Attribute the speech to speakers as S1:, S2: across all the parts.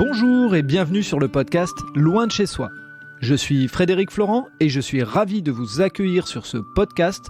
S1: Bonjour et bienvenue sur le podcast Loin de chez soi. Je suis Frédéric Florent et je suis ravi de vous accueillir sur ce podcast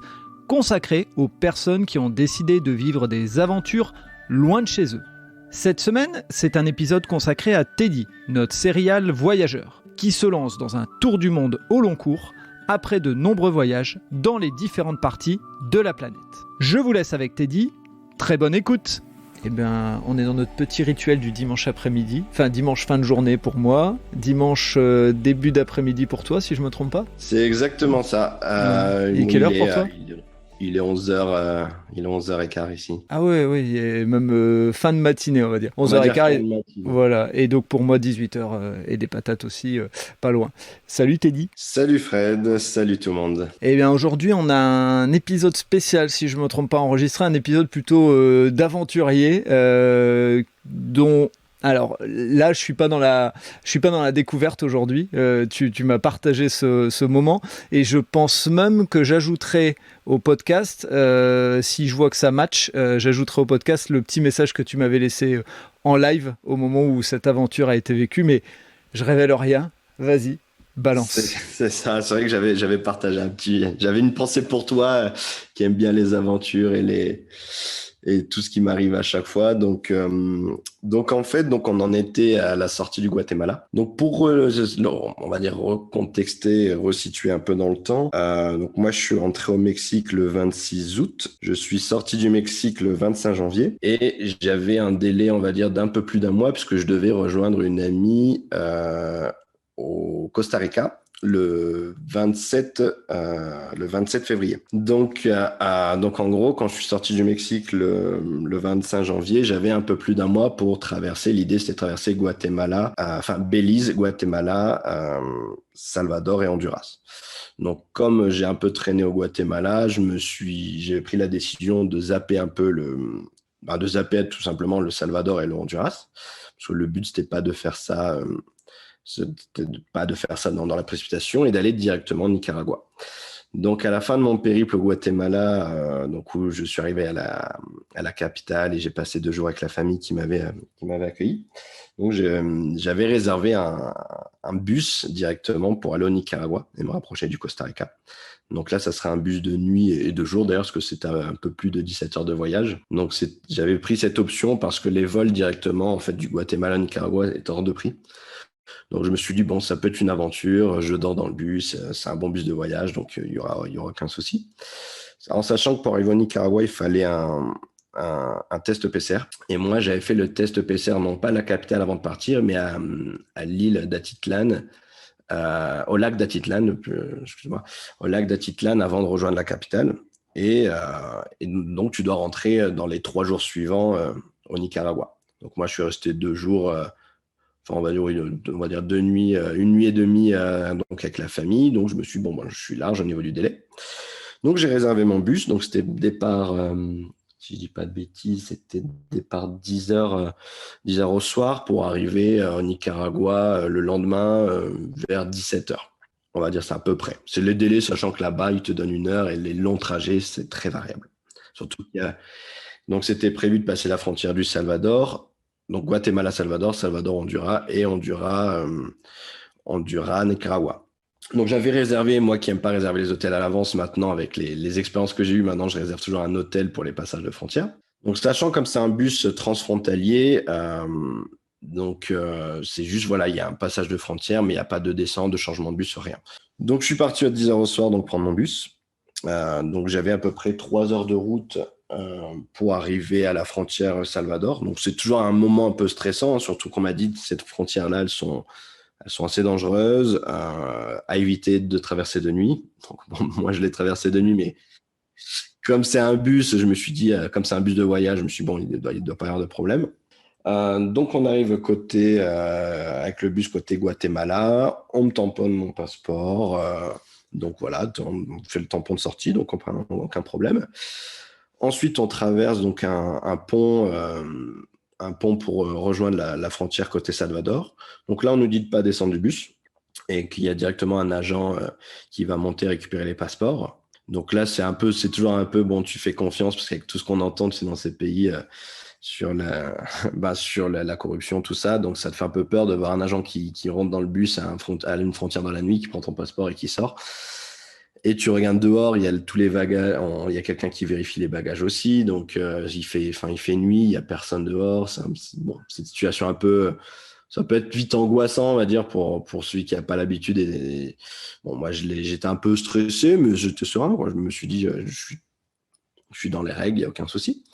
S1: consacré aux personnes qui ont décidé de vivre des aventures loin de chez eux. Cette semaine, c'est un épisode consacré à Teddy, notre serial voyageur, qui se lance dans un tour du monde au long cours après de nombreux voyages dans les différentes parties de la planète. Je vous laisse avec Teddy, très bonne écoute. Eh bien, on est dans notre petit rituel du dimanche après-midi, enfin dimanche fin de journée pour moi, dimanche début d'après-midi pour toi, si je me trompe pas.
S2: C'est exactement ça.
S1: Et quelle heure pour toi ?
S2: Il est 11h, il est 11h15 ici.
S1: Ah ouais, et même fin de matinée, on va dire. 11h15, voilà. Et donc pour moi, 18h et des patates aussi, pas loin. Salut Teddy.
S2: Salut Fred, salut tout le monde.
S1: Eh bien aujourd'hui, on a un épisode spécial, si je ne me trompe pas, enregistré, un épisode plutôt d'aventurier, dont... Alors là, je suis pas dans la découverte aujourd'hui. Tu m'as partagé ce moment et je pense même que j'ajouterai au podcast, si je vois que ça match, j'ajouterai au podcast le petit message que tu m'avais laissé en live au moment où cette aventure a été vécue. Mais je révèle rien. Vas-y, balance.
S2: C'est ça. C'est vrai que j'avais partagé j'avais une pensée pour toi qui aime bien les aventures et tout ce qui m'arrive à chaque fois. Donc en fait, on en était à la sortie du Guatemala. Donc pour, on va dire, recontexter, resituer un peu dans le temps. Donc moi, je suis rentré au Mexique le 26 août. Je suis sorti du Mexique le 25 janvier. Et j'avais un délai, on va dire, d'un peu plus d'un mois puisque je devais rejoindre une amie au Costa Rica le 27 février. Donc en gros, quand je suis sorti du Mexique le 25 janvier, j'avais un peu plus d'un mois pour traverser. L'idée, c'était de traverser Guatemala, Belize, Guatemala, Salvador et Honduras. Donc, comme j'ai un peu traîné au Guatemala, j'ai pris la décision de zapper un peu de zapper tout simplement le Salvador et le Honduras. Parce que le but, c'était pas de faire ça... dans la précipitation et d'aller directement au Nicaragua. Donc, à la fin de mon périple au Guatemala, où je suis arrivé à la capitale et j'ai passé 2 jours avec la famille qui m'avait accueilli. Donc, j'avais réservé un bus directement pour aller au Nicaragua et me rapprocher du Costa Rica. Donc là, ça serait un bus de nuit et de jour, d'ailleurs, parce que c'était un peu plus de 17 heures de voyage. Donc, j'avais pris cette option parce que les vols directement, en fait, du Guatemala au Nicaragua étaient hors de prix. Donc, je me suis dit, bon, ça peut être une aventure, je dors dans le bus, c'est un bon bus de voyage, donc il y aura aucun souci. En sachant que pour arriver au Nicaragua, il fallait un test PCR. Et moi, j'avais fait le test PCR, non pas à la capitale avant de partir, mais à l'île d'Atitlan, au lac d'Atitlan, au lac d'Atitlan avant de rejoindre la capitale. Et donc, tu dois rentrer dans les 3 jours suivants au Nicaragua. Donc, moi, je suis resté 2 jours... on va dire 2 nuits, 1 nuit et demie donc avec la famille. Donc, je me suis dit, je suis large au niveau du délai. Donc, j'ai réservé mon bus. Donc, c'était départ, si je dis pas de bêtises, c'était départ 10h au soir pour arriver au Nicaragua le lendemain vers 17h. On va dire ça à peu près. C'est le délai, sachant que là-bas, ils te donnent 1 heure et les longs trajets, c'est très variable. Surtout donc, c'était prévu de passer la frontière du Salvador. Donc, Guatemala, Salvador, Honduras et Honduras, Nicaragua. Donc, j'avais réservé, moi qui n'aime pas réserver les hôtels à l'avance maintenant, avec les expériences que j'ai eues, maintenant, je réserve toujours un hôtel pour les passages de frontières. Donc, sachant comme c'est un bus transfrontalier, c'est juste, il y a un passage de frontière, mais il n'y a pas de descente, de changement de bus, rien. Donc, je suis parti à 10h au soir, donc prendre mon bus. Donc, j'avais à peu près 3 heures de route pour arriver à la frontière Salvador. Donc, c'est toujours un moment un peu stressant, surtout qu'on m'a dit que cette frontière-là, elles sont assez dangereuses, à éviter de traverser de nuit. Donc, moi, je l'ai traversé de nuit, mais comme c'est un bus, je me suis dit, comme c'est un bus de voyage, je me suis dit, il doit pas y avoir de problème. Donc, on arrive avec le bus côté Guatemala. On me tamponne mon passeport. Donc, voilà, on fait le tampon de sortie, donc aucun problème. Ensuite, on traverse donc un pont pour rejoindre la frontière côté Salvador. Donc là, on nous dit de pas descendre du bus et qu'il y a directement un agent qui va monter récupérer les passeports. Donc là, c'est toujours un peu, tu fais confiance parce qu'avec tout ce qu'on entend, c'est dans ces pays, la corruption, tout ça. Donc, ça te fait un peu peur de voir un agent qui rentre dans le bus à une frontière dans la nuit, qui prend ton passeport et qui sort. Et tu regardes dehors, il y a tous les bagages, il y a quelqu'un qui vérifie les bagages aussi. Donc, il fait nuit, il y a personne dehors. C'est une situation un peu, ça peut être vite angoissant, on va dire, pour celui qui n'a pas l'habitude. Bon, moi, j'étais un peu stressé, mais j'étais serein, quoi. Je me suis dit, je suis dans les règles, il n'y a aucun souci.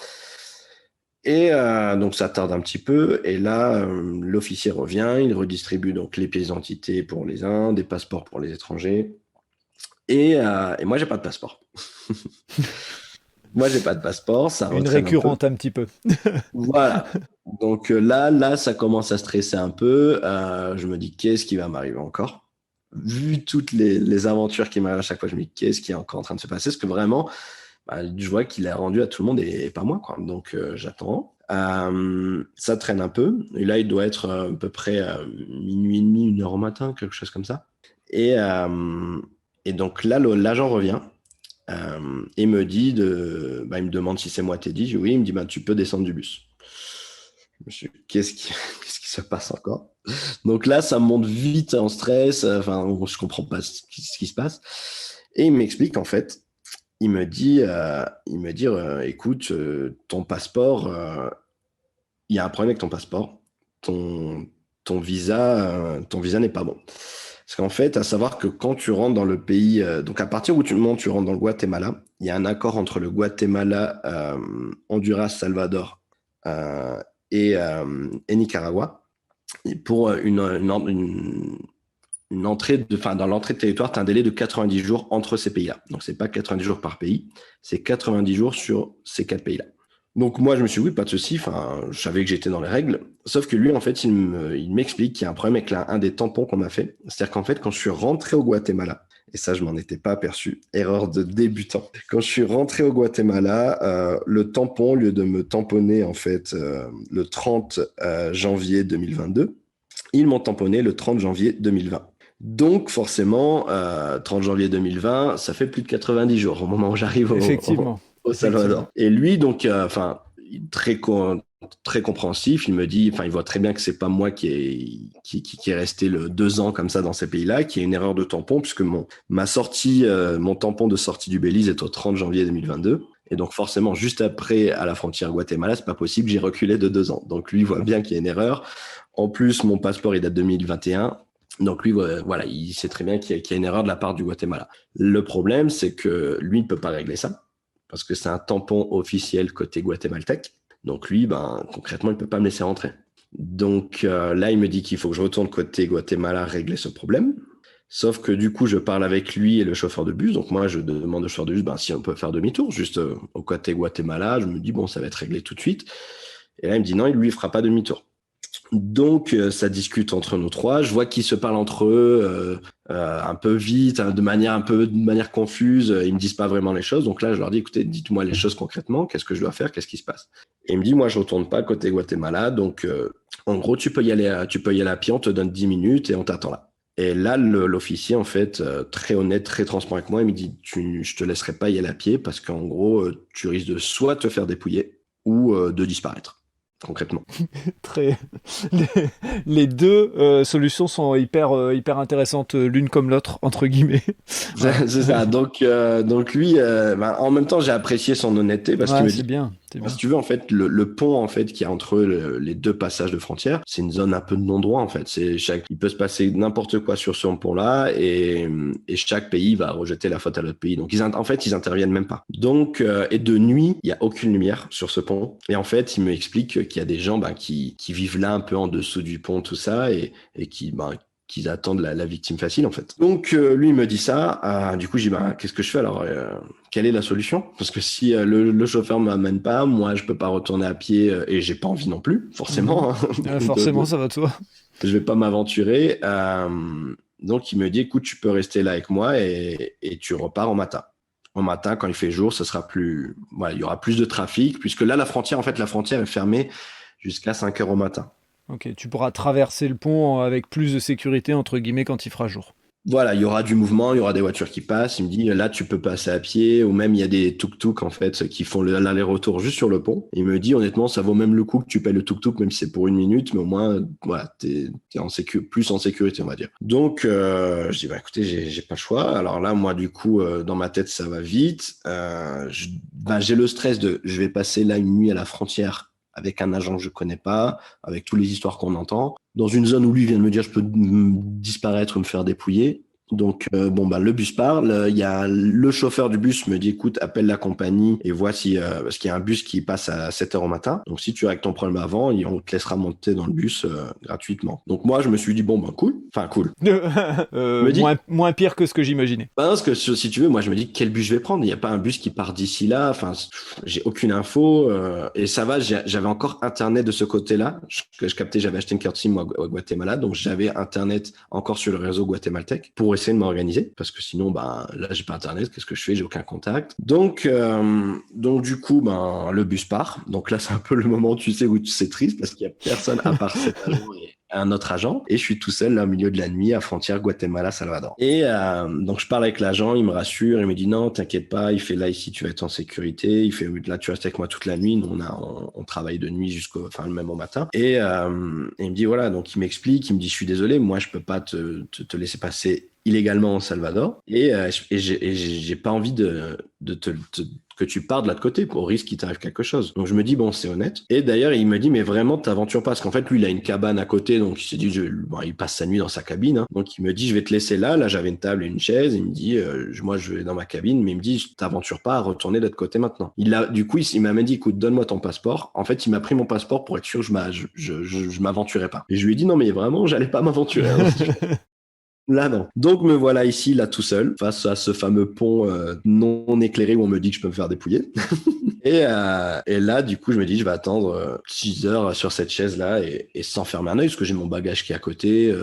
S2: Et donc, ça tarde un petit peu. Et là, l'officier revient, il redistribue donc les pièces d'identité pour les uns, des passeports pour les étrangers. Et moi, j'ai pas de passeport. Moi, j'ai pas de passeport, ça
S1: Une
S2: retraîne
S1: récurrente un petit peu.
S2: Voilà. Donc là, ça commence à stresser un peu. Je me dis, qu'est-ce qui va m'arriver encore? Vu toutes les aventures qui m'arrivent à chaque fois, je me dis, qu'est-ce qui est encore en train de se passer? Parce que vraiment, je vois qu'il a rendu à tout le monde et pas moi, quoi. Donc, j'attends. Ça traîne un peu. Et là, il doit être à peu près minuit et demi, 1h au matin, quelque chose comme ça. Et donc là, l'agent revient et me dit il me demande si c'est moi Teddy. Je dis oui. Il me dit tu peux descendre du bus. Je me suis dit, qu'est-ce qui se passe encore? Donc là, ça me monte vite en stress. Enfin, je comprends pas ce qui se passe. Et il m'explique en fait. Il me dit, écoute, ton passeport, il y a un problème avec ton passeport. Ton visa n'est pas bon. Parce qu'en fait, à savoir que quand tu rentres dans le pays, donc à partir où tu rentres dans le Guatemala, il y a un accord entre le Guatemala, Honduras, Salvador et Nicaragua. Et pour une entrée dans l'entrée de territoire, tu as un délai de 90 jours entre ces pays-là. Donc, c'est pas 90 jours par pays, c'est 90 jours sur ces 4 pays-là. Donc moi, je me suis dit, oui, pas de souci. Enfin, je savais que j'étais dans les règles. Sauf que lui, en fait, il m'explique qu'il y a un problème avec un des tampons qu'on m'a fait. C'est-à-dire qu'en fait, quand je suis rentré au Guatemala, et ça, je m'en étais pas aperçu, erreur de débutant. Quand je suis rentré au Guatemala, le tampon, au lieu de me tamponner, en fait, le 30 janvier 2022, ils m'ont tamponné le 30 janvier 2020. Donc, forcément, 30 janvier 2020, ça fait plus de 90 jours au moment où j'arrive au Salvador. Et lui, donc, très compréhensif, il me dit, il voit très bien que c'est pas moi qui est resté 2 ans comme ça dans ces pays-là, qui est une erreur de tampon, puisque mon tampon de sortie du Belize est au 30 janvier 2022. Et donc, forcément, juste après, à la frontière Guatemala, c'est pas possible, j'ai reculé de 2 ans. Donc, lui voit bien qu'il y a une erreur. En plus, mon passeport, il date de 2021. Donc lui, voilà, il sait très bien qu'il y a une erreur de la part du Guatemala. Le problème, c'est que lui ne peut pas régler ça, parce que c'est un tampon officiel côté guatémaltèque. Donc lui, concrètement, il ne peut pas me laisser rentrer. Donc là, il me dit qu'il faut que je retourne côté Guatemala régler ce problème. Sauf que du coup, je parle avec lui et le chauffeur de bus. Donc moi, je demande au chauffeur de bus si on peut faire demi-tour, juste au côté Guatemala. Je me dis, bon, ça va être réglé tout de suite. Et là, il me dit non, il lui fera pas demi-tour. Donc, ça discute entre nous trois. Je vois qu'ils se parlent entre eux un peu vite, de manière confuse. Ils me disent pas vraiment les choses. Donc là, je leur dis, écoutez, dites-moi les choses concrètement. Qu'est-ce que je dois faire? Qu'est-ce qui se passe? Et il me dit, moi, je retourne pas côté Guatemala. Donc, en gros, tu peux y aller à pied. On te donne 10 minutes et on t'attend là. Et là, l'officier, en fait, très honnête, très transparent avec moi, il me dit, je te laisserai pas y aller à pied parce qu'en gros, tu risques de soit te faire dépouiller ou de disparaître. Concrètement.
S1: Les deux solutions sont hyper intéressantes l'une comme l'autre entre guillemets.
S2: C'est ça. Donc lui, en même temps, j'ai apprécié son honnêteté parce qu'il me dit,
S1: bien.
S2: Si tu veux, en fait, le pont en fait qui est entre les deux passages de frontières, c'est une zone un peu de non-droit en fait. Il peut se passer n'importe quoi sur ce pont-là et chaque pays va rejeter la faute à l'autre pays. Donc ils interviennent même pas. Donc et de nuit, il y a aucune lumière sur ce pont. Et en fait, il me explique qu'il y a des gens qui vivent là un peu en dessous du pont, tout ça, et qu'ils attendent la victime facile en fait. Donc lui il me dit ça, du coup j'ai dit qu'est-ce que je fais alors, quelle est la solution? Parce que si le chauffeur m'amène pas, moi je peux pas retourner à pied et j'ai pas envie non plus, forcément.
S1: Forcément ça va de soi.
S2: Je vais pas m'aventurer. Donc il me dit écoute, tu peux rester là avec moi et tu repars au matin. Au matin quand il fait jour, ce sera plus, voilà, il y aura plus de trafic puisque là la frontière est fermée jusqu'à 5h au matin.
S1: Ok, tu pourras traverser le pont avec plus de sécurité, entre guillemets, quand il fera jour.
S2: Voilà, il y aura du mouvement, il y aura des voitures qui passent. Il me dit, là, tu peux passer à pied, ou même il y a des tuk-tuk, en fait, qui font l'aller-retour juste sur le pont. Il me dit, honnêtement, ça vaut même le coup que tu payes le tuk-tuk, même si c'est pour 1 minute, mais au moins, voilà, t'es plus en sécurité, on va dire. Donc, je dis, bah, écoutez, j'ai pas le choix. Alors là, moi, du coup, dans ma tête, ça va vite. J'ai le stress je vais passer là une nuit à la frontière avec un agent que je connais pas, avec toutes les histoires qu'on entend, dans une zone où lui vient de me dire je peux disparaître ou me faire dépouiller. Donc le bus parle, il y a le chauffeur du bus me dit écoute, appelle la compagnie et vois si parce qu'il y a un bus qui passe à 7 heures au matin. Donc si tu règles ton problème avant, on te laissera monter dans le bus gratuitement. Donc moi je me suis dit cool. Je me dis
S1: Moins pire que ce que j'imaginais.
S2: parce que si tu veux, moi je me dis quel bus je vais prendre. Il n'y a pas un bus qui part d'ici là. Enfin, j'ai aucune info et ça va. J'avais encore internet de ce côté-là. Je captais. J'avais acheté une carte SIM moi, au Guatemala, donc j'avais internet encore sur le réseau guatémaltèque pour essayer de m'organiser. Parce que sinon, là j'ai pas internet. Qu'est-ce que je fais? J'ai aucun contact. Donc du coup, le bus part. Donc là c'est un peu le moment, tu sais, où c'est triste parce qu'il y a personne à part cet agent et un autre agent et je suis tout seul là au milieu de la nuit à frontière Guatemala-Salvador. Et donc je parle avec l'agent, il me rassure, il me dit non, t'inquiète pas, il fait là ici tu vas être en sécurité, il fait là tu restes avec moi toute la nuit, nous on travaille de nuit même au matin. Et il me dit voilà, donc il m'explique, il me dit je suis désolé, moi je peux pas te laisser passer illégalement au Salvador et j'ai pas envie que tu pars de l'autre côté au risque qu'il t'arrive quelque chose. Donc je me dis bon c'est honnête. Et d'ailleurs il me dit mais vraiment t'aventures pas parce qu'en fait lui il a une cabane à côté donc il s'est dit il passe sa nuit dans sa cabine. Hein. Donc il me dit je vais te laisser là. Là j'avais une table et une chaise. Il me dit moi je vais dans ma cabine mais il me dit t'aventures pas à retourner de l'autre côté maintenant. Du coup il m'a même dit écoute donne-moi ton passeport. En fait il m'a pris mon passeport pour être sûr que je m'aventurais pas. Et je lui ai dit non mais vraiment j'allais pas m'aventurer. Hein. Là, non. Donc, me voilà ici, là, tout seul, face à ce fameux pont non éclairé où on me dit que je peux me faire dépouiller. Et là, du coup, je me dis, je vais attendre 6 heures sur cette chaise-là et sans fermer un œil, parce que j'ai mon bagage qui est à côté.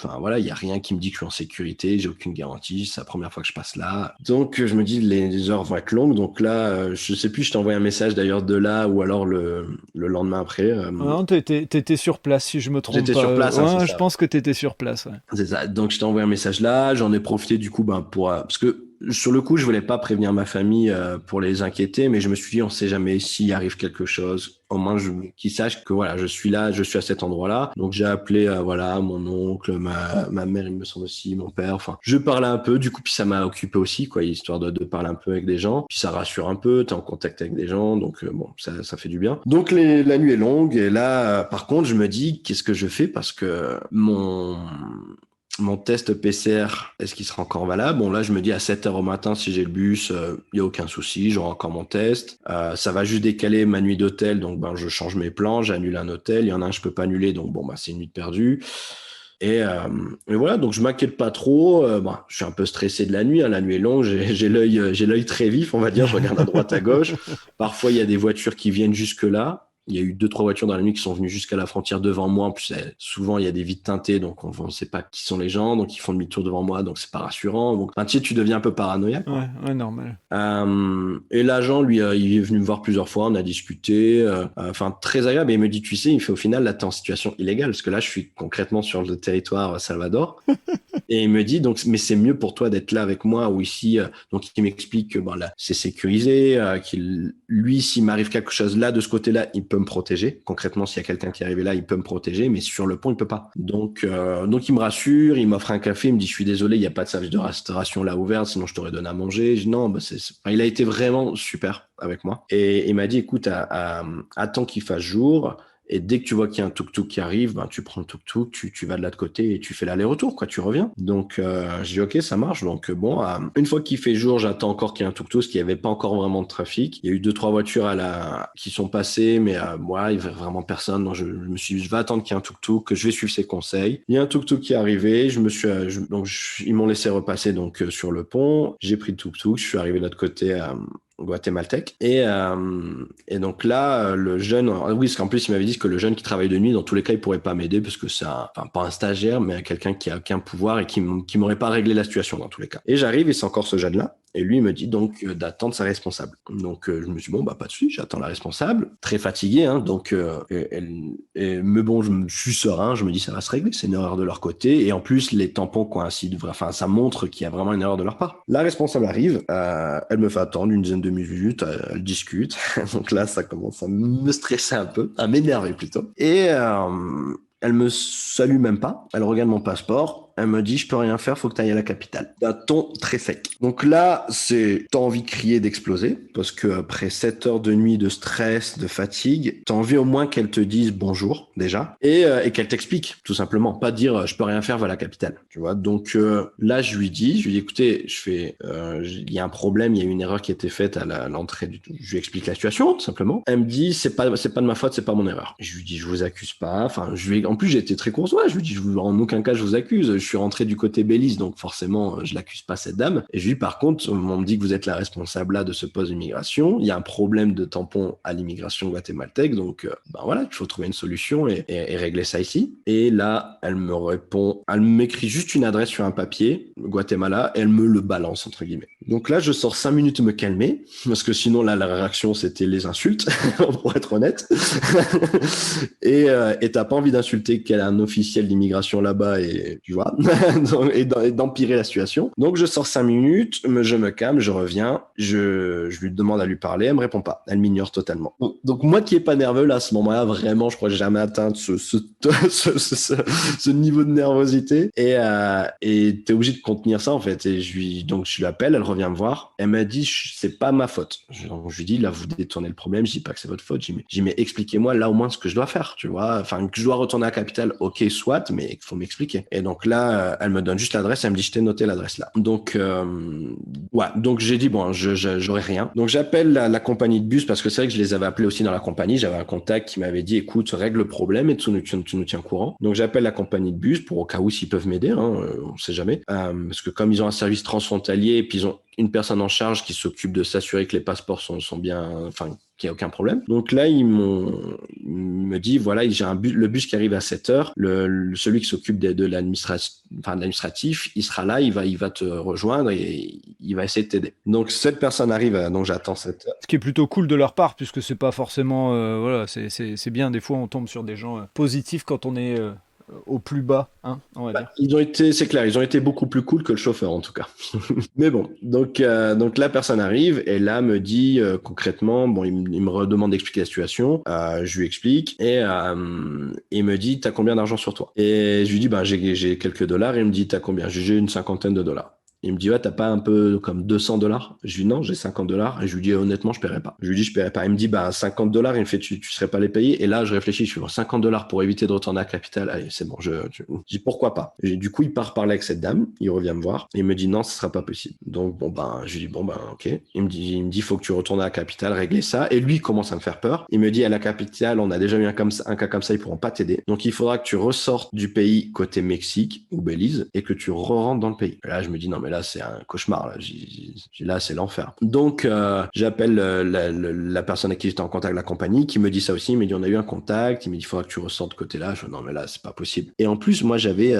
S2: Enfin, voilà, il n'y a rien qui me dit que je suis en sécurité, j'ai aucune garantie, c'est la première fois que je passe là. Donc, je me dis, les heures vont être longues. Donc là, je sais plus, je t'ai envoyé un message d'ailleurs de là ou alors le lendemain après.
S1: Non, t'étais sur place, si je me trompe
S2: J'étais
S1: pas.
S2: sur place, hein, c'est
S1: Je
S2: ça.
S1: pense que t'étais sur place. Ouais.
S2: C'est ça. Donc, je t'ai envoyé un message là. J'en ai profité du coup parce que sur le coup, je voulais pas prévenir ma famille pour les inquiéter, mais je me suis dit, on sait jamais s'il arrive quelque chose. Au moins, qu'ils sachent que voilà, je suis là, je suis à cet endroit-là. Donc, j'ai appelé mon oncle, ma mère, il me semble aussi, mon père. Enfin, je parlais un peu. Du coup, puis ça m'a occupé aussi, quoi, histoire de parler un peu avec des gens. Puis ça rassure un peu. T'es en contact avec des gens, donc ça fait du bien. Donc, la nuit est longue et là, par contre, je me dis, qu'est-ce que je fais parce que mon test PCR, est-ce qu'il sera encore valable? Bon, là, je me dis à 7 heures au matin, si j'ai le bus, il n'y a aucun souci, j'aurai encore mon test. Ça va juste décaler ma nuit d'hôtel, donc je change mes plans, j'annule un hôtel. Il y en a un, je peux pas annuler, donc c'est une nuit de perdue. Et voilà, donc je m'inquiète pas trop. Je suis un peu stressé de la nuit. Hein, la nuit est longue, j'ai l'œil très vif, on va dire. Je regarde à droite, à gauche. Parfois, il y a des voitures qui viennent jusque là. Il y a eu 2-3 voitures dans la nuit qui sont venues jusqu'à la frontière devant moi. En plus, souvent, il y a des vitres teintées, donc on ne sait pas qui sont les gens. Donc, ils font demi-tour devant moi, donc c'est pas rassurant. Donc, tu deviens un peu paranoïaque.
S1: Ouais, normal.
S2: Et l'agent, lui, il est venu me voir plusieurs fois. On a discuté. Très agréable. Et il me dit, tu sais, il fait au final, là, t'es en situation illégale. Parce que là, je suis concrètement sur le territoire Salvador. Et il me dit, donc, mais c'est mieux pour toi d'être là avec moi ou ici. Donc, il m'explique que là, c'est sécurisé, lui, s'il m'arrive quelque chose là, de ce côté-là, il peut me protéger. Concrètement, s'il y a quelqu'un qui est arrivé là, il peut me protéger, mais sur le pont, il peut pas. Donc il me rassure, il m'offre un café, il me dit, je suis désolé, il n'y a pas de service de restauration là ouvert, sinon je t'aurais donné à manger. Je dis, non, il a été vraiment super avec moi. Et il m'a dit, écoute, attends qu'il fasse jour. Et dès que tu vois qu'il y a un tuk-tuk qui arrive, tu prends le tuk-tuk, tu vas de l'autre côté et tu fais l'aller-retour, quoi, tu reviens. Donc, je dis, ok, ça marche. Donc, une fois qu'il fait jour, j'attends encore qu'il y ait un tuk-tuk, parce qu'il n'y avait pas encore vraiment de trafic. Il y a eu 2-3 voitures qui sont passées, mais moi, il n'y avait vraiment personne. Donc, je me suis dit, je vais attendre qu'il y ait un tuk-tuk, que je vais suivre ses conseils. Il y a un tuk-tuk qui est arrivé, ils m'ont laissé repasser donc sur le pont. J'ai pris le tuk-tuk, je suis arrivé de l'autre côté guatémaltèque. Et donc là, le jeune, oui, parce qu'en plus, il m'avait dit que le jeune qui travaille de nuit, dans tous les cas, il pourrait pas m'aider parce que c'est pas un stagiaire, mais quelqu'un qui a aucun pouvoir et qui m'aurait pas réglé la situation dans tous les cas. Et j'arrive et c'est encore ce jeune-là. Et lui, il me dit donc d'attendre sa responsable. Donc, je me suis dit, bon, bah, pas de souci, j'attends la responsable. Très fatigué, hein, donc, mais bon, je suis serein, je me dis, ça va se régler, c'est une erreur de leur côté. Et en plus, les tampons coïncident, enfin, ça montre qu'il y a vraiment une erreur de leur part. La responsable arrive, elle me fait attendre une dizaine de minutes, elle discute. Donc là, ça commence à me stresser un peu, à m'énerver plutôt. Et elle me salue même pas, elle regarde mon passeport. Elle me dit, je peux rien faire, faut que tu ailles à la capitale. D'un ton très sec. Donc là, t'as envie de crier, d'exploser, parce que après 7 heures de nuit de stress, de fatigue, t'as envie au moins qu'elle te dise bonjour, déjà, et qu'elle t'explique, tout simplement. Pas dire, je peux rien faire, va à la capitale. Tu vois. Donc là, je lui dis, écoutez, il y a un problème, il y a une erreur qui a été faite à l'entrée du tout. Je lui explique la situation, tout simplement. Elle me dit, c'est pas de ma faute, c'est pas mon erreur. Je lui dis, je vous accuse pas. Enfin, en plus, j'ai été très courtois. Je lui dis, en aucun cas, je vous accuse. Je suis rentré du côté Belize, donc forcément, je l'accuse pas, cette dame. Et je lui dis, par contre, on me dit que vous êtes la responsable là de ce poste d'immigration. Il y a un problème de tampon à l'immigration guatémaltèque, donc ben voilà, il faut trouver une solution et régler ça ici. Et là, elle me répond, elle m'écrit juste une adresse sur un papier, Guatemala, et elle me le balance, entre guillemets. Donc là, je sors 5 minutes me calmer, parce que sinon, là, la réaction, c'était les insultes, pour être honnête. Et t'as pas envie d'insulter qu'elle a un officiel d'immigration là-bas, et tu vois, et d'empirer la situation. Donc je sors 5 minutes, je me calme, je reviens, je lui demande à lui parler, elle me répond pas, elle m'ignore totalement. Donc moi qui est pas nerveux là, à ce moment-là, vraiment, je crois que j'ai jamais atteint ce niveau de nervosité, et t'es obligé de contenir ça en fait. Et donc je l'appelle, elle revient me voir, elle m'a dit c'est pas ma faute. Donc je lui dis là vous détournez le problème, je dis pas que c'est votre faute, je dis mais expliquez-moi là au moins ce que je dois faire, tu vois, enfin que je dois retourner à la capitale, ok soit, mais il faut m'expliquer. Et donc là elle me donne juste l'adresse, elle me dit je t'ai noté l'adresse là. Donc ouais, donc j'ai dit bon j'aurais rien. Donc j'appelle la compagnie de bus, parce que c'est vrai que je les avais appelés aussi dans la compagnie, j'avais un contact qui m'avait dit écoute règle le problème et tu nous tiens au courant. Donc j'appelle la compagnie de bus pour au cas où s'ils peuvent m'aider, hein, on sait jamais, parce que comme ils ont un service transfrontalier et puis ils ont une personne en charge qui s'occupe de s'assurer que les passeports sont bien, enfin qu'il n'y a aucun problème. Donc là, ils me dit voilà, j'ai le bus qui arrive à 7h, celui qui s'occupe de l'administratif, il sera là, il va te rejoindre et il va essayer de t'aider. Donc cette personne arrive, donc j'attends 7h.
S1: Ce qui est plutôt cool de leur part, puisque c'est pas forcément voilà, c'est bien, des fois on tombe sur des gens positifs quand on est au plus bas, hein, on va dire.
S2: C'est clair, ils ont été beaucoup plus cool que le chauffeur en tout cas. Mais bon, donc la personne arrive et là me dit concrètement, bon, il me redemande d'expliquer la situation, je lui explique et il me dit t'as combien d'argent sur toi? Et je lui dis j'ai quelques dollars, et il me dit t'as combien? J'ai une cinquantaine de dollars. Il me dit ouais, t'as pas un peu comme $200? Je lui dis non, j'ai $50. Et je lui dis honnêtement je paierai pas. Je lui dis je paierai pas. Il me dit $50. Il me fait tu serais pas les payer. Et là je réfléchis, je fais $50 pour éviter de retourner à la capitale. Allez c'est bon, je dis pourquoi pas. Et du coup il part parler avec cette dame, il revient me voir et il me dit non, ce sera pas possible. Donc je lui dis ok. Il me dit faut que tu retournes à la capitale régler ça. Et lui il commence à me faire peur. Il me dit à la capitale on a déjà eu un cas comme ça, ils pourront pas t'aider. Donc il faudra que tu ressortes du pays côté Mexique ou Belize et que tu rentres dans le pays. Et là je me dis non mais là c'est un cauchemar, là c'est l'enfer. Donc j'appelle la personne avec qui j'étais en contact, la compagnie, qui me dit ça aussi. Il me dit on a eu un contact, il me dit il faudra que tu ressortes de côté là. Je dis non mais là c'est pas possible. Et en plus moi j'avais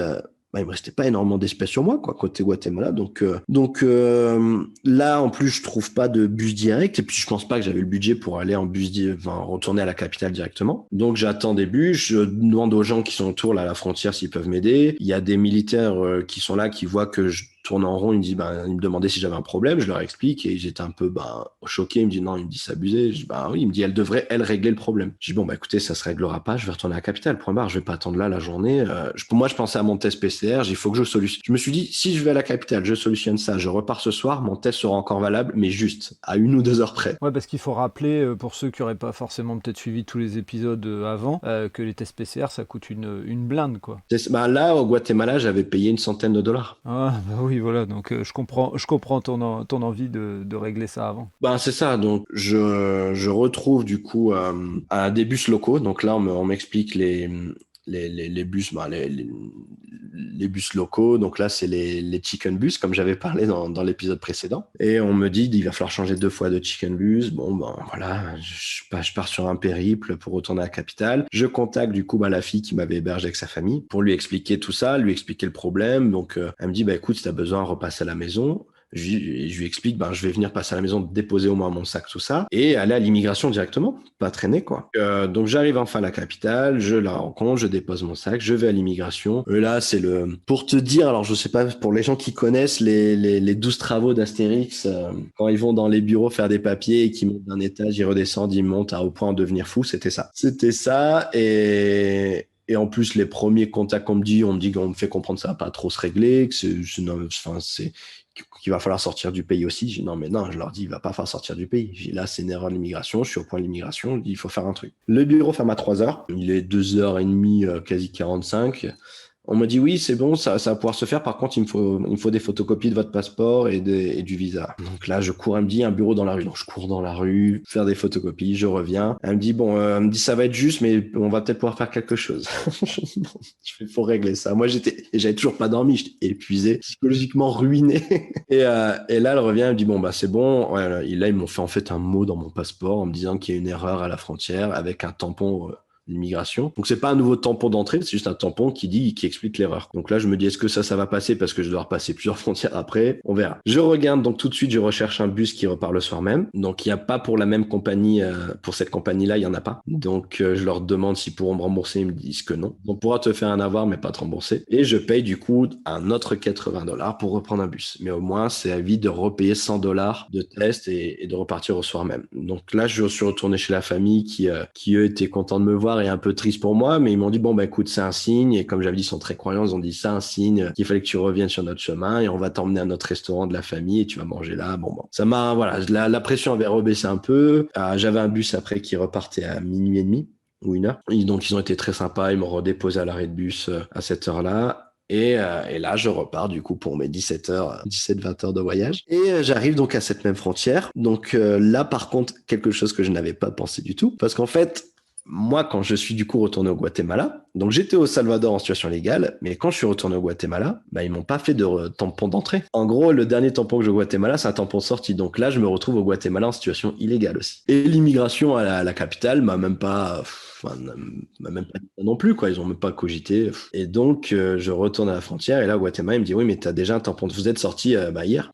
S2: il me restait pas énormément d'espèces sur moi, quoi, côté Guatemala. Donc là, en plus, je trouve pas de bus direct. Et puis, je pense pas que j'avais le budget pour aller en bus, retourner à la capitale directement. Donc, j'attends des bus. Je demande aux gens qui sont autour, là, à la frontière, s'ils peuvent m'aider. Il y a des militaires qui sont là, qui voient que je tourne en rond. Ils me demandaient si j'avais un problème. Je leur explique et j'étais un peu choqué. Il me dit non, il me dit c'est abusé. Je dis oui. Il me dit elle devrait régler le problème. Je dis écoutez, ça se réglera pas. Je vais retourner à la capitale. Point barre. Je vais pas attendre là la journée. Pour moi, je pensais à mon test PCR. Il faut que je solutionne. Je me suis dit, si je vais à la capitale, je solutionne ça, je repars ce soir, mon test sera encore valable, mais juste à 1 ou 2 heures près.
S1: Ouais, parce qu'il faut rappeler, pour ceux qui n'auraient pas forcément peut-être suivi tous les épisodes avant, que les tests PCR, ça coûte une blinde, quoi.
S2: Là, au Guatemala, j'avais payé $100.
S1: Ah, oui, voilà, donc je comprends ton envie de régler ça avant.
S2: C'est ça, donc je retrouve du coup des bus locaux, donc là on m'explique les bus, les bus locaux. Donc là, c'est les chicken bus, comme j'avais parlé dans l'épisode précédent. Et on me dit, il va falloir changer 2 fois de chicken bus. Voilà, je pars sur un périple pour retourner à la capitale. Je contacte du coup la fille qui m'avait hébergé avec sa famille pour lui expliquer tout ça, lui expliquer le problème. Donc elle me dit, écoute, si t'as besoin, repasse à la maison. Je lui explique, je vais venir passer à la maison, déposer au moins mon sac, tout ça, et aller à l'immigration directement, pas traîner, quoi. Donc, j'arrive enfin à la capitale, je la rencontre, je dépose mon sac, je vais à l'immigration. Et là, pour te dire, alors je sais pas, pour les gens qui connaissent les 12 travaux d'Astérix, quand ils vont dans les bureaux faire des papiers et qu'ils montent d'un étage, ils redescendent, ils montent au point de devenir fou, c'était ça. C'était ça, et en plus, les premiers contacts qu'on me dit qu'on me fait comprendre que ça va pas trop se régler, qu'il va falloir sortir du pays aussi. J'ai dit non, mais non, je leur dis, il va pas falloir sortir du pays. J'ai dit là, c'est une erreur de l'immigration, je suis au point de l'immigration, je dis, il faut faire un truc. Le bureau ferme à 3h, il est 2h30, quasi 45. On me dit oui, c'est bon, ça va pouvoir se faire. Par contre, il me faut des photocopies de votre passeport et du visa. Donc là, je cours, elle me dit un bureau dans la rue. Donc je cours dans la rue, faire des photocopies, je reviens. Elle me dit ça va être juste, mais on va peut-être pouvoir faire quelque chose. Il faut régler ça. Moi, j'avais toujours pas dormi, j'étais épuisé, psychologiquement ruiné. Et là, elle revient, elle me dit c'est bon. Ouais, et là, ils m'ont fait en fait un mot dans mon passeport en me disant qu'il y a une erreur à la frontière avec un tampon. L'immigration. Donc c'est pas un nouveau tampon d'entrée, c'est juste un tampon qui explique l'erreur. Donc là je me dis est-ce que ça va passer parce que je dois repasser plusieurs frontières après, on verra. Je regarde donc tout de suite, je recherche un bus qui repart le soir même. Donc il y a pas pour la même compagnie, pour cette compagnie-là, il y en a pas. Donc je leur demande s'ils pourront me rembourser, ils me disent que non. On pourra te faire un avoir mais pas te rembourser. Et je paye du coup un autre $80 pour reprendre un bus. Mais au moins c'est à vie de repayer $100 de test et de repartir au soir même. Donc là je suis retourné chez la famille qui eux étaient contents de me voir et un peu triste pour moi, mais ils m'ont dit écoute, c'est un signe, et comme j'avais dit, ils sont très croyants, ils ont dit c'est un signe qu'il fallait que tu reviennes sur notre chemin et on va t'emmener à notre restaurant de la famille et tu vas manger là. Ça m'a, voilà, la pression avait rebaissé un peu. J'avais un bus après qui repartait à minuit et demi ou 1h. Donc ils ont été très sympas, ils m'ont redéposé à l'arrêt de bus à cette heure-là. Et là, je repars du coup pour mes 17-20 heures de voyage. Et j'arrive donc à cette même frontière. Donc là, par contre, quelque chose que je n'avais pas pensé du tout, parce qu'en fait, moi, quand je suis du coup retourné au Guatemala, donc j'étais au Salvador en situation légale, mais quand je suis retourné au Guatemala, ils m'ont pas fait de tampon d'entrée. En gros, le dernier tampon que j'ai au Guatemala, c'est un tampon de sortie. Donc là, je me retrouve au Guatemala en situation illégale aussi. Et l'immigration à la capitale m'a même pas dit ça non plus, quoi. Ils ont même pas cogité. Et donc, je retourne à la frontière et là, au Guatemala, il me dit, oui, mais t'as déjà un tampon. Vous êtes sorti hier.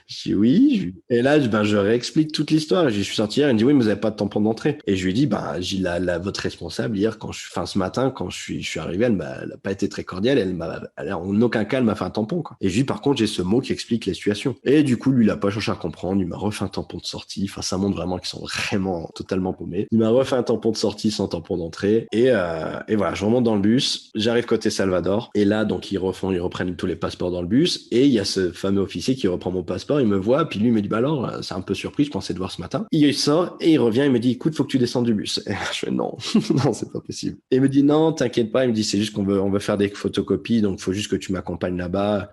S2: Je dis oui. Et là, je réexplique toute l'histoire. Je suis sorti hier. Il me dit oui, mais vous n'avez pas de tampon d'entrée. Et je lui dis, votre responsable hier, ce matin, quand je suis arrivé, elle n'a pas été très cordiale. Elle en aucun cas, elle m'a fait un tampon, quoi. Et je lui dis, par contre, j'ai ce mot qui explique les situations. Et du coup, lui, il a pas cherché à comprendre. Il m'a refait un tampon de sortie. Enfin, ça montre vraiment qu'ils sont vraiment totalement paumés. Il m'a refait un tampon de sortie sans tampon d'entrée. Et voilà, je remonte dans le bus. J'arrive côté Salvador. Et là, donc, ils reprennent tous les passeports dans le bus. Et il y a ce fameux officier qui reprend mon passeport. Il me voit, puis lui il me dit alors, c'est un peu surpris, je pensais te voir ce matin. Il sort et il revient, il me dit écoute, faut que tu descendes du bus. Et je fais non, non, c'est pas possible. Et il me dit non, t'inquiète pas, il me dit c'est juste on veut faire des photocopies, donc faut juste que tu m'accompagnes là-bas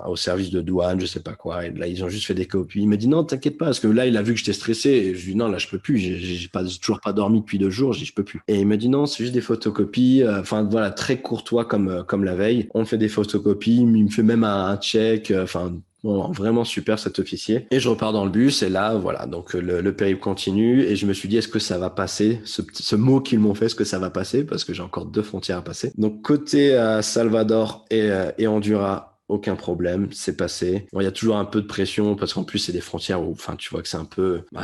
S2: au service de douane, je sais pas quoi. Et là ils ont juste fait des copies. Il me dit non, t'inquiète pas, parce que là il a vu que j'étais stressé. Et je lui dis non, là je peux plus, j'ai toujours pas dormi depuis 2 jours, je peux plus. Et il me dit non, c'est juste des photocopies. Enfin voilà, très courtois comme la veille. On fait des photocopies, il me fait même un check. Bon, vraiment super cet officier. Et je repars dans le bus et là, voilà, donc le périple continue et je me suis dit, est-ce que ça va passer ce mot qu'ils m'ont fait, est-ce que ça va passer? Parce que j'ai encore 2 frontières à passer. Donc côté Salvador et Honduras, aucun problème, c'est passé. Bon, il y a toujours un peu de pression parce qu'en plus c'est des frontières où, enfin, tu vois que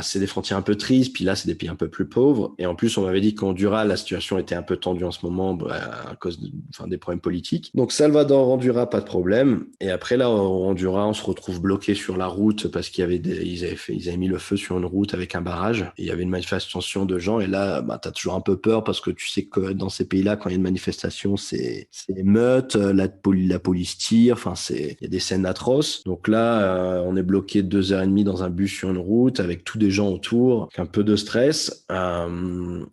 S2: c'est des frontières un peu tristes. Puis là, c'est des pays un peu plus pauvres. Et en plus, on m'avait dit qu'en Honduras, la situation était un peu tendue en ce moment, à cause des problèmes politiques. Donc Salvador, Honduras, pas de problème. Et après là, au Honduras, on se retrouve bloqué sur la route parce qu'il y avait ils avaient mis le feu sur une route avec un barrage. Et il y avait une manifestation de gens. Et là, t'as toujours un peu peur parce que tu sais que dans ces pays-là, quand il y a une manifestation, c'est émeute, la police tire. Enfin, il y a des scènes atroces. Donc là, on est bloqué 2h30 dans un bus sur une route avec tous des gens autour, avec un peu de stress.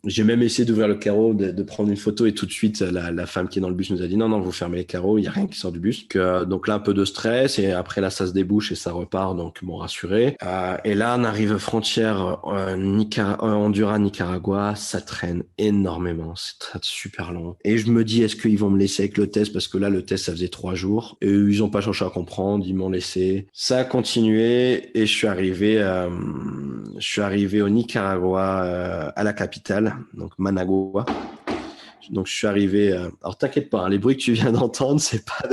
S2: J'ai même essayé d'ouvrir le carreau, de prendre une photo et tout de suite, la femme qui est dans le bus nous a dit non, vous fermez les carreaux, il n'y a rien qui sort du bus. Donc là, un peu de stress et après là, ça se débouche et ça repart, donc m'ont rassuré. Et là, on arrive frontière Honduras, Nicaragua, ça traîne énormément, c'est super long. Et je me dis, est-ce qu'ils vont me laisser avec le test parce que là, le test, ça faisait 3 jours. Et ils ont pas cherché à comprendre, ils m'ont laissé. Ça a continué et je suis arrivé au Nicaragua, à la capitale, donc Managua. Donc je suis arrivé. Alors t'inquiète pas, hein, les bruits que tu viens d'entendre, c'est pas.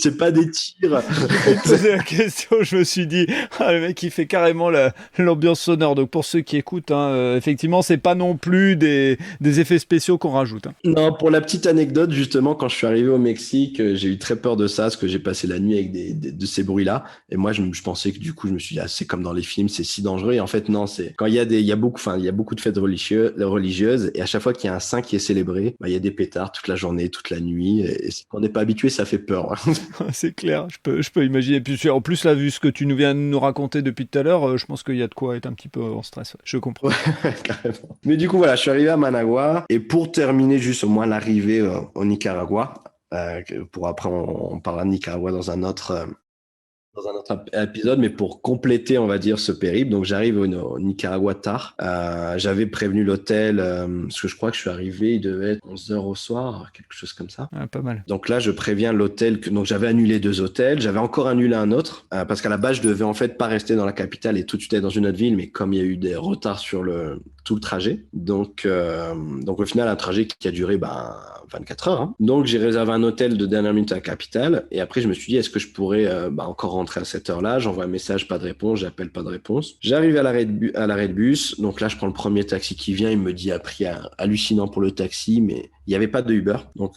S2: c'est pas des tirs.
S1: J'ai posé la question, je me suis dit, le mec il fait carrément l'ambiance sonore. Donc pour ceux qui écoutent, effectivement, c'est pas non plus des effets spéciaux qu'on rajoute.
S2: Non, pour la petite anecdote, justement, quand je suis arrivé au Mexique, j'ai eu très peur de ça, parce que j'ai passé la nuit avec de ces bruits-là. Et moi, je pensais que du coup, je me suis dit, c'est comme dans les films, c'est si dangereux. Et en fait, non, c'est quand il y a beaucoup de fêtes religieuses, et à chaque fois qu'il y a un saint qui est célébré, il y a des pétards toute la journée, toute la nuit. Et quand on n'est pas habitué, ça fait peur.
S1: C'est clair, je peux imaginer. Et puis en plus, là, vu ce que tu viens de nous raconter depuis tout à l'heure, je pense qu'il y a de quoi être un petit peu en stress. Je comprends.
S2: Ouais, carrément. Mais du coup, voilà, je suis arrivé à Managua. Et pour terminer juste au moins l'arrivée au Nicaragua, pour après on parlera de Nicaragua dans un autre épisode, mais pour compléter, on va dire, ce périple, donc j'arrive au Nicaragua tard. J'avais prévenu l'hôtel, parce que je crois que je suis arrivé, il devait être 11h au soir, quelque chose comme ça.
S1: Ah, pas mal.
S2: Donc là, je préviens l'hôtel donc j'avais annulé 2 hôtels, j'avais encore annulé un autre, parce qu'à la base, je devais en fait pas rester dans la capitale et tout de suite aller dans une autre ville, mais comme il y a eu des retards sur tout le trajet, donc au final, un trajet qui a duré 24 heures. Hein. Donc, j'ai réservé un hôtel de dernière minute à la capitale. Et après, je me suis dit, est-ce que je pourrais encore rentrer à cette heure-là? J'envoie un message, pas de réponse. J'appelle, pas de réponse. J'arrive à l'arrêt de bus. Donc là, je prends le premier taxi qui vient. Il me dit un prix hallucinant pour le taxi, mais il n'y avait pas de Uber. Donc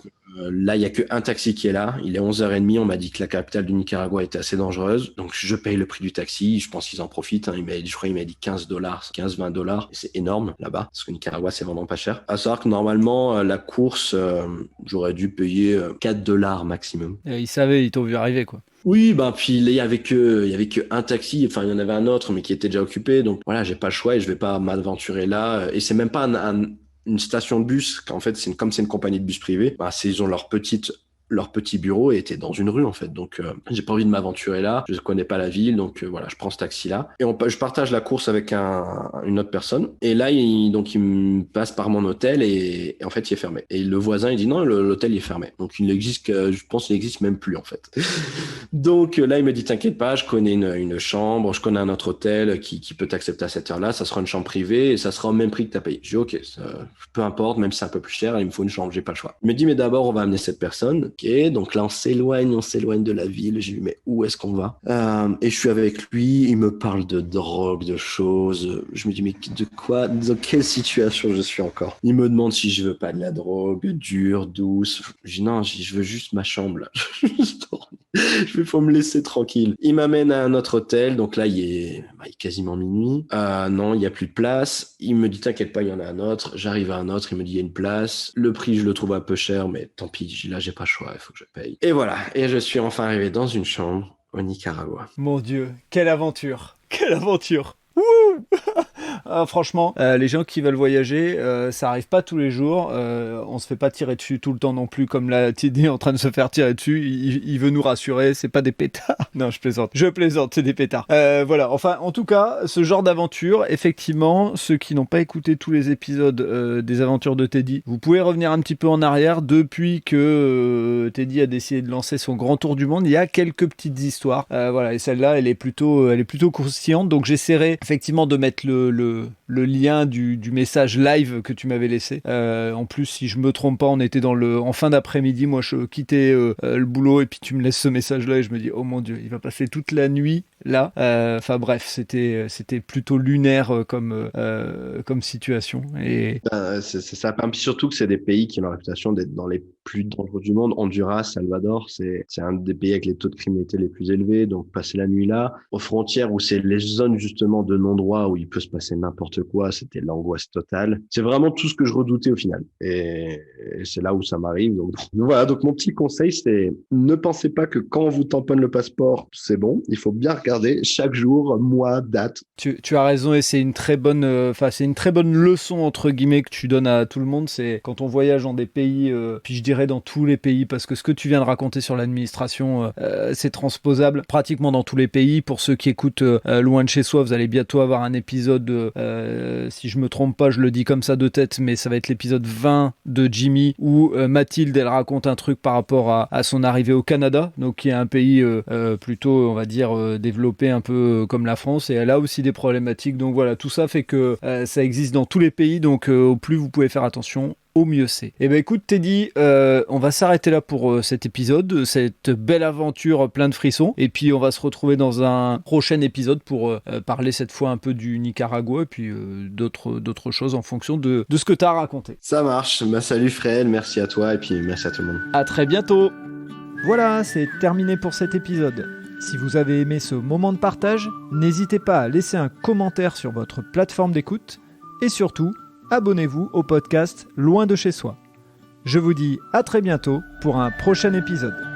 S2: là, il n'y a qu'un taxi qui est là. Il est 11h30. On m'a dit que la capitale du Nicaragua était assez dangereuse. Donc, je paye le prix du taxi. Je pense qu'ils en profitent. Hein. Je crois qu'il m'a dit $15, 15-20. Et c'est énorme là-bas. Parce que Nicaragua, c'est vraiment pas cher. À savoir que normalement, la course, j'aurais dû payer $4 maximum.
S1: Et ils savaient, ils t'ont vu arriver, quoi.
S2: Oui, puis il y avait que un taxi, enfin il y en avait un autre mais qui était déjà occupé, donc voilà, j'ai pas le choix et je vais pas m'aventurer là. Et c'est même pas une station de bus, qu'en fait comme c'est une compagnie de bus privée, ils ont leur petit bureau était dans une rue en fait, donc j'ai pas envie de m'aventurer là, je connais pas la ville, donc voilà, je prends ce taxi là et je partage la course avec une autre personne et là il me passe par mon hôtel et en fait il est fermé et le voisin il dit non, l'hôtel il est fermé, donc je pense qu'il n'existe même plus en fait. Donc là il me dit t'inquiète pas, je connais une chambre, je connais un autre hôtel qui peut t'accepter à cette heure là, ça sera une chambre privée et ça sera au même prix que t'as payé. Je dis ok, peu importe, même si c'est un peu plus cher, il me faut une chambre, j'ai pas le choix. Il me dit mais d'abord on va amener cette personne. Ok, donc là on s'éloigne de la ville. J'ai dit mais où est-ce qu'on va? Et je suis avec lui, il me parle de drogue, de choses. Je me dis mais de quoi? Dans quelle situation je suis encore? Il me demande si je veux pas de la drogue, dure, douce. Je dis non, je veux juste ma chambre là. Il faut me laisser tranquille. Il m'amène à un autre hôtel, donc là il est quasiment minuit. Non, il y a plus de place. Il me dit t'inquiète pas, il y en a un autre. J'arrive à un autre, il me dit il y a une place. Le prix je le trouve un peu cher, mais tant pis, là j'ai pas le choix, il faut que je paye. Et voilà, et je suis enfin arrivé dans une chambre au Nicaragua.
S1: Mon Dieu, quelle aventure! Quelle aventure! Wouh! Franchement, les gens qui veulent voyager, ça arrive pas tous les jours. On se fait pas tirer dessus tout le temps non plus, comme là Teddy est en train de se faire tirer dessus. Il veut nous rassurer, c'est pas des pétards. Non, je plaisante, c'est des pétards. Voilà, enfin, en tout cas, ce genre d'aventure, effectivement, ceux qui n'ont pas écouté tous les épisodes des aventures de Teddy, vous pouvez revenir un petit peu en arrière. Depuis que Teddy a décidé de lancer son grand tour du monde, il y a quelques petites histoires. Voilà, et celle-là, elle est plutôt croustillante. Donc j'essaierai effectivement de mettre le lien du message live que tu m'avais laissé. En plus, si je me trompe pas, on était en fin d'après-midi. Moi, je quittais le boulot et puis tu me laisses ce message-là et je me dis, oh mon Dieu, il va passer toute la nuit là. Enfin bref, c'était plutôt lunaire comme situation. Et
S2: c'est ça. Puis surtout que c'est des pays qui ont la réputation d'être dans les plus dangereux du monde. Honduras, Salvador, c'est un des pays avec les taux de criminalité les plus élevés. Donc passer la nuit là, aux frontières où c'est les zones justement de non-droit où il peut se passer n'importe quoi, c'était l'angoisse totale. C'est vraiment tout ce que je redoutais au final. Et c'est là où ça m'arrive. Donc voilà, donc mon petit conseil, c'est ne pensez pas que quand on vous tamponne le passeport, c'est bon. Il faut bien regarder chaque jour, mois, date.
S1: Tu as raison et c'est une très bonne leçon entre guillemets que tu donnes à tout le monde. C'est quand on voyage dans des pays, puis je dirais dans tous les pays, parce que ce que tu viens de raconter sur l'administration, c'est transposable pratiquement dans tous les pays. Pour ceux qui écoutent Loin de chez soi, vous allez bientôt avoir un épisode, si je me trompe pas, je le dis comme ça de tête, mais ça va être l'épisode 20 de Jimmy où Mathilde, elle raconte un truc par rapport à son arrivée au Canada, donc qui est un pays plutôt, on va dire, développé un peu comme la France, et elle a aussi des problématiques. Donc voilà, tout ça fait que ça existe dans tous les pays, donc au plus vous pouvez faire attention, au mieux c'est. Eh ben écoute Teddy, on va s'arrêter là pour cet épisode, cette belle aventure plein de frissons, et puis on va se retrouver dans un prochain épisode pour parler cette fois un peu du Nicaragua et puis d'autres choses en fonction de ce que tu as raconté.
S2: Ça marche. Salut Fred, merci à toi et puis merci à tout le monde.
S1: À très bientôt. Voilà, c'est terminé pour cet épisode. Si vous avez aimé ce moment de partage, n'hésitez pas à laisser un commentaire sur votre plateforme d'écoute et surtout, abonnez-vous au podcast Loin de chez soi. Je vous dis à très bientôt pour un prochain épisode.